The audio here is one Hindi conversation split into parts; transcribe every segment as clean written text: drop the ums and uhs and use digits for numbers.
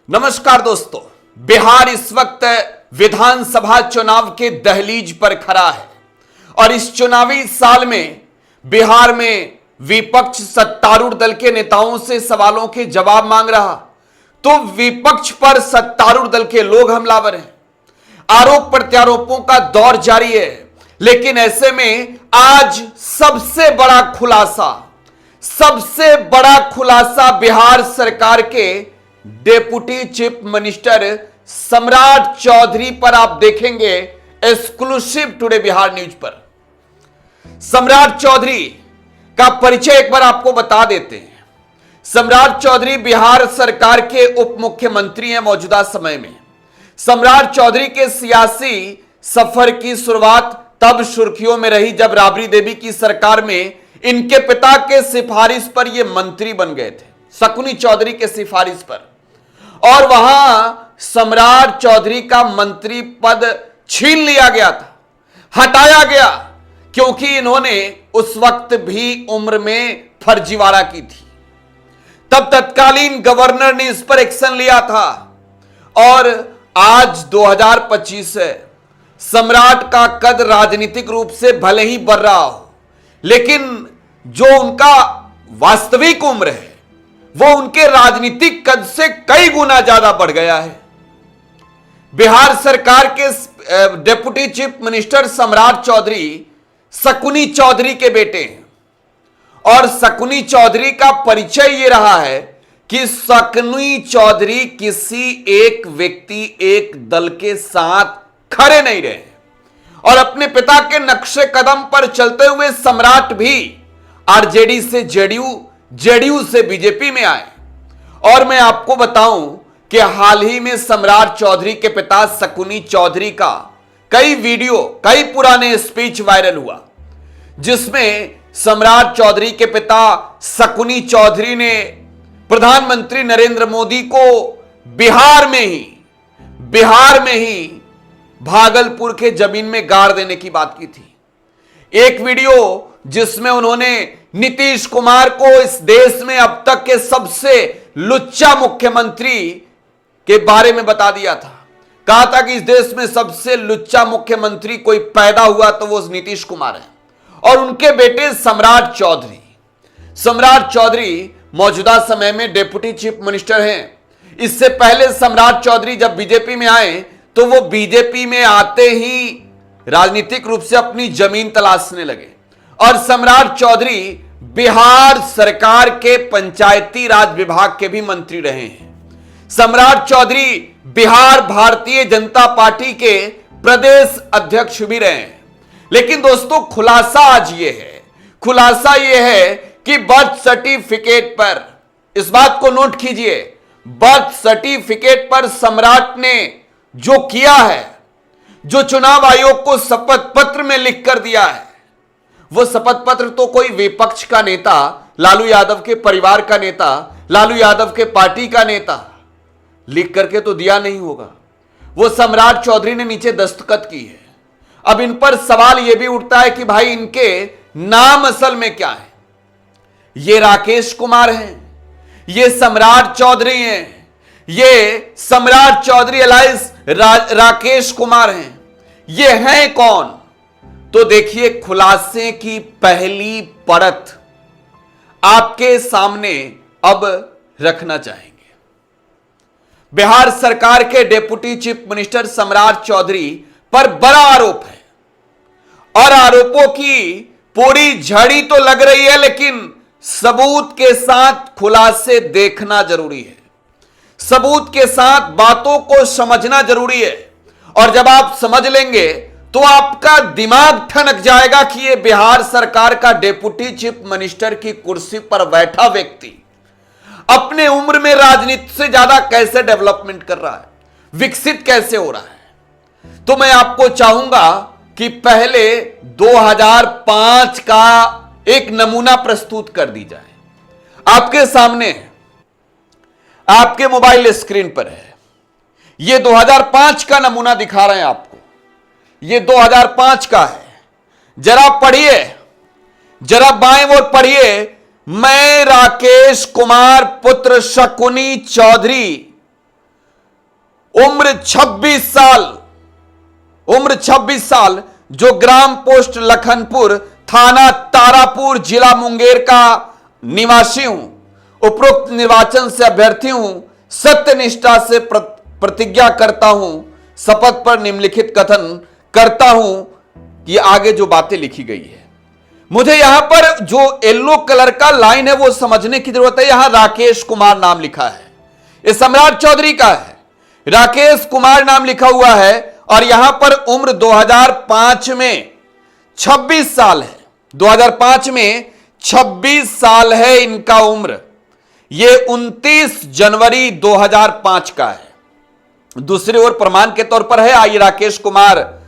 नमस्कार दोस्तों, बिहार इस वक्त विधानसभा चुनाव के दहलीज पर खड़ा है और इस चुनावी साल में बिहार में विपक्ष सत्तारूढ़ दल के नेताओं से सवालों के जवाब मांग रहा तो विपक्ष पर सत्तारूढ़ दल के लोग हमलावर हैं। आरोप प्रत्यारोपों का दौर जारी है, लेकिन ऐसे में आज सबसे बड़ा खुलासा बिहार सरकार के डेप्यूटी चीफ मिनिस्टर सम्राट चौधरी पर आप देखेंगे एक्सक्लूसिव टुडे बिहार न्यूज पर। सम्राट चौधरी का परिचय एक बार आपको बता देते हैं। सम्राट चौधरी बिहार सरकार के उप मुख्यमंत्री हैं मौजूदा समय में। सम्राट चौधरी के सियासी सफर की शुरुआत तब सुर्खियों में रही जब राबड़ी देवी की सरकार में इनके पिता के सिफारिश पर यह मंत्री बन गए थे, शकुनी चौधरी के सिफारिश पर, और वहां सम्राट चौधरी का मंत्री पद छीन लिया गया था, हटाया गया, क्योंकि इन्होंने उस वक्त भी उम्र में फर्जीवाड़ा की थी। तब तत्कालीन गवर्नर ने इस पर एक्शन लिया था और आज 2025 है। सम्राट का कद राजनीतिक रूप से भले ही बढ़ रहा हो, लेकिन जो उनका वास्तविक उम्र है वो उनके राजनीतिक कद से कई गुना ज्यादा बढ़ गया है। बिहार सरकार के डेप्यूटी चीफ मिनिस्टर सम्राट चौधरी शकुनी चौधरी के बेटे हैं और शकुनी चौधरी का परिचय यह रहा है कि शकुनी चौधरी किसी एक व्यक्ति एक दल के साथ खड़े नहीं रहे और अपने पिता के नक्शे कदम पर चलते हुए सम्राट भी आरजेडी से जेडीयू से बीजेपी में आए। और मैं आपको बताऊं कि हाल ही में सम्राट चौधरी के पिता शकुनी चौधरी का कई पुराने स्पीच वायरल हुआ, जिसमें सम्राट चौधरी के पिता शकुनी चौधरी ने प्रधानमंत्री नरेंद्र मोदी को बिहार में ही भागलपुर के जमीन में गाड़ देने की बात की थी। एक वीडियो जिसमें उन्होंने नीतीश कुमार को इस देश में अब तक के सबसे लुच्चा मुख्यमंत्री के बारे में बता दिया था। कहा था कि इस देश में सबसे लुच्चा मुख्यमंत्री कोई पैदा हुआ तो वो नीतीश कुमार है और उनके बेटे सम्राट चौधरी मौजूदा समय में डेप्यूटी चीफ मिनिस्टर हैं। इससे पहले सम्राट चौधरी जब बीजेपी में आए तो वो बीजेपी में आते ही राजनीतिक रूप से अपनी जमीन तलाशने लगे और सम्राट चौधरी बिहार सरकार के पंचायती राज विभाग के भी मंत्री रहे हैं। सम्राट चौधरी बिहार भारतीय जनता पार्टी के प्रदेश अध्यक्ष भी रहे हैं। लेकिन दोस्तों, खुलासा यह है कि बर्थ सर्टिफिकेट पर, इस बात को नोट कीजिए, बर्थ सर्टिफिकेट पर सम्राट ने जो किया है, जो चुनाव आयोग को शपथ पत्र में लिखकर दिया है, वो शपथ पत्र तो कोई विपक्ष का नेता, लालू यादव के परिवार का नेता, लालू यादव के पार्टी का नेता लिख करके तो दिया नहीं होगा। वो सम्राट चौधरी ने नीचे दस्तखत की है। अब इन पर सवाल यह भी उठता है कि भाई इनके नाम असल में क्या है। ये राकेश कुमार हैं, ये सम्राट चौधरी हैं, ये सम्राट चौधरी अलाइस राकेश कुमार हैं, ये हैं कौन? तो देखिए, खुलासे की पहली परत आपके सामने अब रखना चाहेंगे। बिहार सरकार के डेप्यूटी चीफ मिनिस्टर सम्राट चौधरी पर बड़ा आरोप है और आरोपों की पूरी झड़ी तो लग रही है, लेकिन सबूत के साथ खुलासे देखना जरूरी है। सबूत के साथ बातों को समझना जरूरी है और जब आप समझ लेंगे तो आपका दिमाग ठनक जाएगा कि यह बिहार सरकार का डेप्यूटी चीफ मिनिस्टर की कुर्सी पर बैठा व्यक्ति अपने उम्र में राजनीति से ज्यादा कैसे डेवलपमेंट कर रहा है, विकसित कैसे हो रहा है। तो मैं आपको चाहूंगा कि पहले 2005 का एक नमूना प्रस्तुत कर दी जाए। आपके सामने है, आपके मोबाइल स्क्रीन पर है, यह 2005 का नमूना दिखा रहे हैं आपको। ये 2005 का है। जरा पढ़िए, जरा बाएं ओर पढ़िए। मैं राकेश कुमार पुत्र शकुनी चौधरी उम्र 26 साल, जो ग्राम पोस्ट लखनपुर, थाना तारापुर, जिला मुंगेर का निवासी हूं। उपरोक्त निर्वाचन से अभ्यर्थी हूं। सत्यनिष्ठा से प्रतिज्ञा करता हूं। शपथ पर निम्नलिखित कथन करता हूं कि आगे जो बातें लिखी गई है, मुझे यहां पर जो येलो कलर का लाइन है वो समझने की जरूरत है। यहां राकेश कुमार नाम लिखा है, ये सम्राट चौधरी का है। राकेश कुमार नाम लिखा हुआ है और यहां पर उम्र 2005 में 26 साल है। 2005 में 26 साल है इनका उम्र। यह 29 जनवरी 2005 का है। दूसरी ओर प्रमाण के तौर पर है, I Rakesh Kumar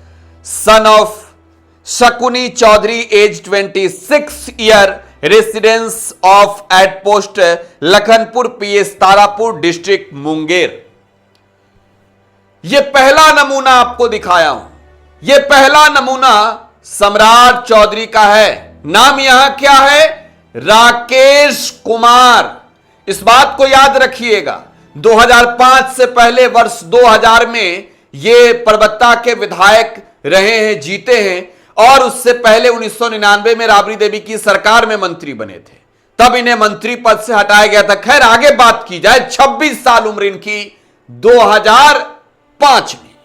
son of Shakuni Chaudhary, age 26 year, residence of at post Lakhanpur, PS Tarapur, district Munger. यह पहला नमूना आपको दिखाया हूं। यह पहला नमूना सम्राट चौधरी का है। नाम यहां क्या है? राकेश कुमार। इस बात को याद रखिएगा, 2005 से पहले वर्ष 2000 में ये परबत्ता के विधायक रहे हैं, जीते हैं, और उससे पहले 1999 में राबड़ी देवी की सरकार में मंत्री बने थे। तब इन्हें मंत्री पद से हटाया गया था। खैर, आगे बात की जाए। 26 साल उम्र इनकी 2005 में।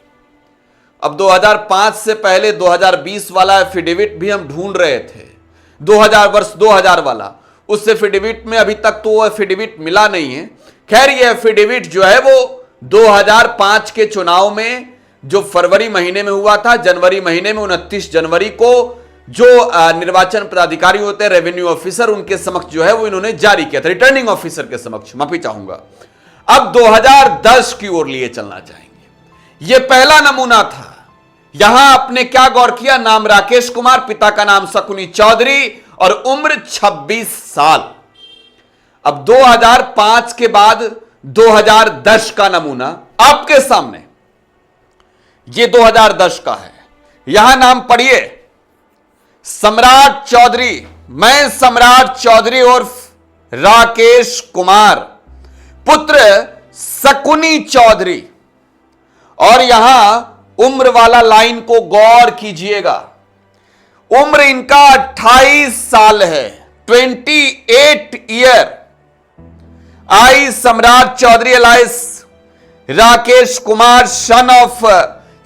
अब 2005 से पहले 2020 वाला एफिडेविट भी हम ढूंढ रहे थे, 2000 वाला। उस एफिडेविट में अभी तक तो वो एफिडेविट मिला नहीं है। खैर, ये एफिडेविट जो है वो 2005 के चुनाव में जो फरवरी महीने में हुआ था, जनवरी महीने में 29 जनवरी को जो निर्वाचन पदाधिकारी होते हैं, रेवेन्यू ऑफिसर, उनके समक्ष जो है वो इन्होंने जारी किया था। रिटर्निंग ऑफिसर के समक्ष, माफी चाहूंगा। अब 2010 की ओर लिए चलना चाहेंगे। यह पहला नमूना था। यहां आपने क्या गौर किया? नाम राकेश कुमार, पिता का नाम शकुनी चौधरी और उम्र 26 साल। अब 2005 के बाद 2010 का नमूना आपके सामने, यह 2010 का है। यहां नाम पढ़िए, सम्राट चौधरी। मैं सम्राट चौधरी उर्फ राकेश कुमार, पुत्र शकुनी चौधरी। और यहां उम्र वाला लाइन को गौर कीजिएगा। उम्र इनका 28 साल है, 28 year. I Samrat Chaudhary alias Rakesh Kumar son of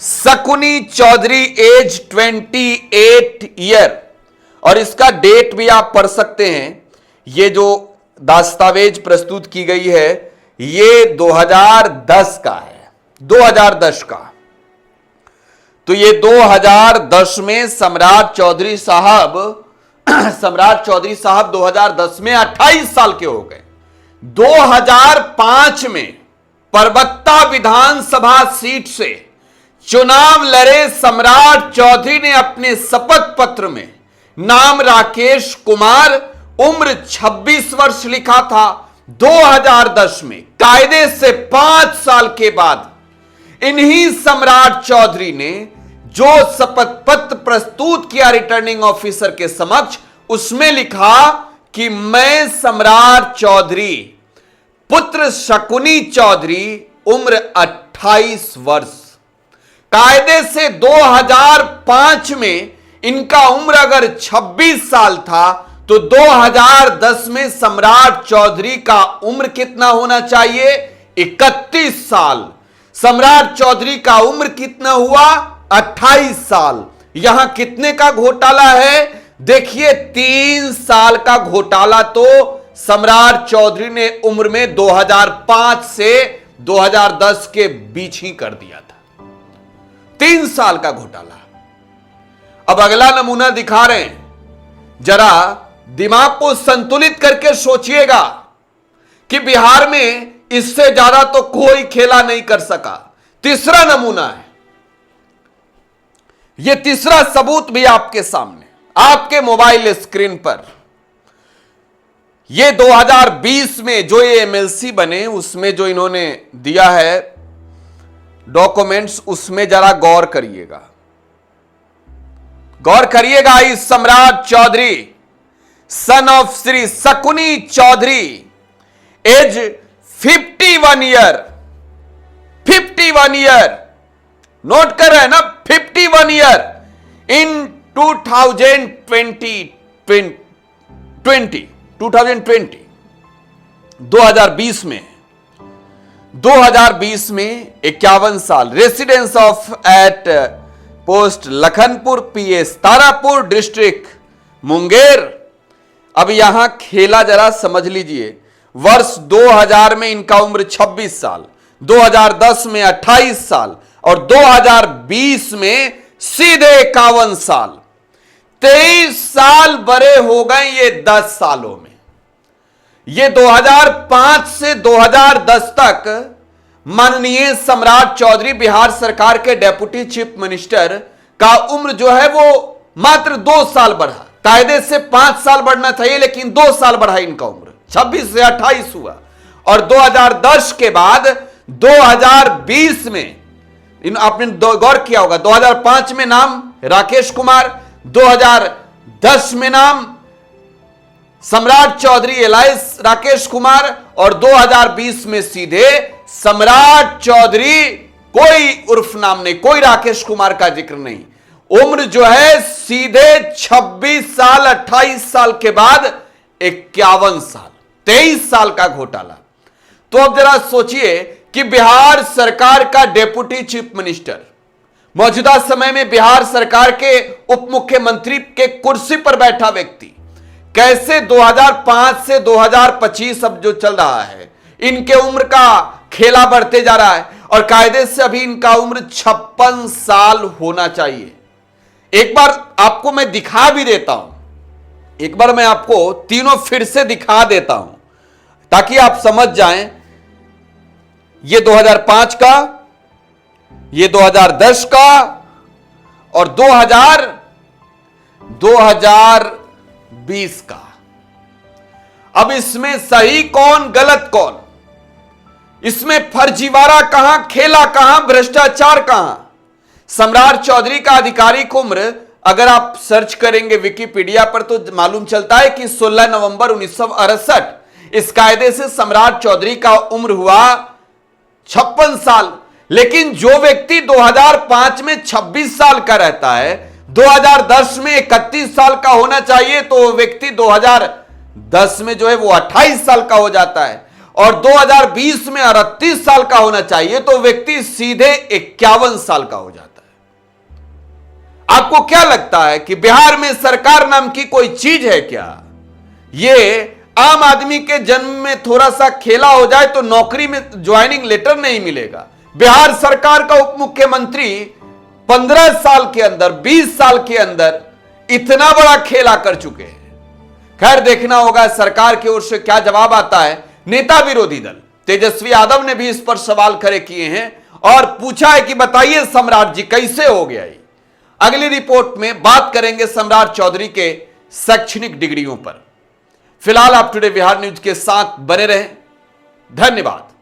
Shakuni Chaudhary, age 28 year. और इसका डेट भी आप पढ़ सकते हैं। ये जो दस्तावेज प्रस्तुत की गई है ये 2010 का है, 2010 का। तो ये 2010 में सम्राट चौधरी साहब 2010 में 28 साल के हो गए। 2005 में परबत्ता विधानसभा सीट से चुनाव लड़े सम्राट चौधरी ने अपने शपथ पत्र में नाम राकेश कुमार, उम्र 26 वर्ष लिखा था। 2010 में कायदे से 5 साल के बाद इन्हीं सम्राट चौधरी ने जो शपथ पत्र प्रस्तुत किया रिटर्निंग ऑफिसर के समक्ष, उसमें लिखा कि मैं सम्राट चौधरी, पुत्र शकुनी चौधरी, उम्र 28 वर्ष। कायदे से 2005 में इनका उम्र अगर 26 साल था तो 2010 में सम्राट चौधरी का उम्र कितना होना चाहिए? 31 साल। सम्राट चौधरी का उम्र कितना हुआ? 28 साल। यहां कितने का घोटाला है? देखिए, 3 साल का घोटाला तो सम्राट चौधरी ने उम्र में 2005 से 2010 के बीच ही कर दिया था। 3 साल का घोटाला। अब अगला नमूना दिखा रहे हैं, जरा दिमाग को संतुलित करके सोचिएगा कि बिहार में इससे ज्यादा तो कोई खेला नहीं कर सका। तीसरा नमूना है, यह तीसरा सबूत भी आपके सामने, आपके मोबाइल स्क्रीन पर। यह 2020 में जो ये एमएलसी बने उसमें जो इन्होंने दिया है डॉक्यूमेंट्स, उसमें जरा गौर करिएगा, गौर करिएगा। इस Samrat Chaudhary son of Shri Shakuni Chaudhary, age 51 year, 51 year, note कर रहे हैं ना, 51 ईयर इन 2020 2020 में 51 साल, residence of at post Lakhanpur PS Tarapur district Munger. अब यहां खेला जरा समझ लीजिए, वर्ष 2000 में इनका उम्र 26 साल, 2010 में 28 साल और 2020 में सीधे 51 साल। 23 साल बड़े हो गए ये 10 सालों में। ये 2005 से 2010 तक माननीय सम्राट चौधरी बिहार सरकार के डेप्यूटी चीफ मिनिस्टर का उम्र जो है वो मात्र 2 साल बढ़ा। कायदे से 5 साल बढ़ना चाहिए, लेकिन 2 साल बढ़ा इनका उम्र, 26 से 28 हुआ। और 2010 के बाद 2020 में आपने गौर किया होगा, 2005 में नाम राकेश कुमार, 2010 में नाम सम्राट चौधरी एलाइस राकेश कुमार और 2020 में सीधे सम्राट चौधरी, कोई उर्फ नाम नहीं, कोई राकेश कुमार का जिक्र नहीं। उम्र जो है सीधे 26 साल, 28 साल के बाद 51 साल, 23 साल का घोटाला। तो अब जरा सोचिए कि बिहार सरकार का डेप्यूटी चीफ मिनिस्टर, मौजूदा समय में बिहार सरकार के उप मुख्यमंत्री के कुर्सी पर बैठा व्यक्ति, कैसे 2005 से 2025 अब जो चल रहा है, इनके उम्र का खेला बढ़ते जा रहा है और कायदे से अभी इनका उम्र 56 साल होना चाहिए। एक बार आपको मैं दिखा भी देता हूं, एक बार मैं आपको तीनों फिर से दिखा देता हूं ताकि आप समझ जाएं। ये 2005 का, ये 2010 का और 2020 का। अब इसमें सही कौन गलत कौन, इसमें फर्जीवाड़ा कहां, खेला कहां, भ्रष्टाचार कहां। सम्राट चौधरी का आधिकारिक उम्र अगर आप सर्च करेंगे विकिपीडिया पर तो मालूम चलता है कि 16 नवंबर 1968 इस कायदे से सम्राट चौधरी का उम्र हुआ 56 साल। लेकिन जो व्यक्ति 2005 में 26 साल का रहता है, 2010 में 31 साल का होना चाहिए, तो वो व्यक्ति 2010 में जो है वो 28 साल का हो जाता है और 2020 में 38 साल का होना चाहिए, तो व्यक्ति सीधे 51 साल का हो जाता है। आपको क्या लगता है कि बिहार में सरकार नाम की कोई चीज है क्या? ये आम आदमी के जन्म में थोड़ा सा खेला हो जाए तो नौकरी में ज्वाइनिंग लेटर नहीं मिलेगा। बिहार सरकार का उप मुख्यमंत्री 15 साल के अंदर, 20 साल के अंदर इतना बड़ा खेला कर चुके हैं। खैर, देखना होगा सरकार की ओर से क्या जवाब आता है। नेता विरोधी दल तेजस्वी यादव ने भी इस पर सवाल खड़े किए हैं और पूछा है कि बताइए सम्राट जी कैसे हो गया ये। अगली रिपोर्ट में बात करेंगे सम्राट चौधरी के शैक्षणिक डिग्रियों पर। फिलहाल आप टुडे बिहार न्यूज के साथ बने रहें। धन्यवाद।